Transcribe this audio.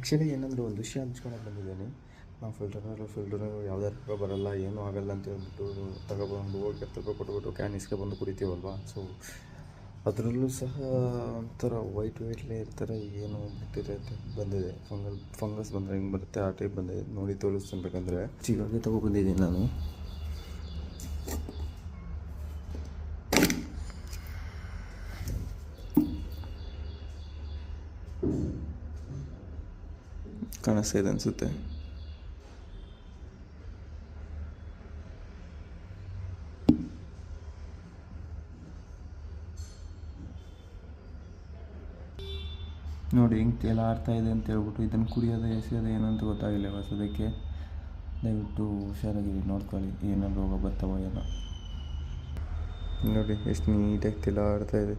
Actually ಏನಂದರೆ ಒಂದು ವಿಷಯ ಹಂಚ್ಕೊಳಕ್ಕೆ ಬಂದಿದ್ದೀನಿ. ನಾವು ಫಿಲ್ಟರ್ ಯಾವ್ದಾರು ಬರೋಲ್ಲ, ಏನೂ ಆಗೋಲ್ಲ ಅಂತ ಹೇಳ್ಬಿಟ್ಟು ತಗೊಬಂದು ಹೋಗಿ 10 ರೂಪಾಯಿ ಕೊಟ್ಬಿಟ್ಟು ಕ್ಯಾನ್ ಇಸ್ಕೊಬಂದು ಕುಡಿತೀವಲ್ವ. ಸೊ ಅದರಲ್ಲೂ ಸಹ ಒಂಥರ ವೈಟ್ ಲೇಯರ್ ಥರ ಏನು ಬಿಟ್ಟಿರುತ್ತೆ ಬಂದಿದೆ. ಫಂಗಸ್ ಬಂದರೆ ಹೆಂಗೆ ಬರುತ್ತೆ ಆ ಟೈಪ್ ಬಂದಿದೆ. ನೋಡಿ ತೋರಿಸ್ತಿನ್ಬೇಕಂದ್ರೆ ಚಿಗಾಗಿ ತೊಗೊಬಂದಿದ್ದೀನಿ ನಾನು. ಕಾಣಿಸ್ತಾ ಇದೆ ಅನಿಸುತ್ತೆ. ನೋಡಿ ಹಿಂಗೆ ತೇಲ ಆಡ್ತಾ ಇದೆ ಅಂತ ಹೇಳ್ಬಿಟ್ಟು ಇದನ್ನು ಕುಡಿಯೋದು ಎಸೆಯೋದು ಏನಂತ ಗೊತ್ತಾಗಿಲ್ಲ ಹೊಸದಕ್ಕೆ. ದಯವಿಟ್ಟು ಹುಷಾರಾಗಿರಿ, ನೋಡ್ಕೊಳ್ಳಿ, ಏನೋ ರೋಗ ಬರ್ತಾವೋ ಏನೋ. ನೋಡಿ ಎಷ್ಟು ನೀಟಾಗಿ ತೇಲ ಆಡ್ತಾ ಇದೆ.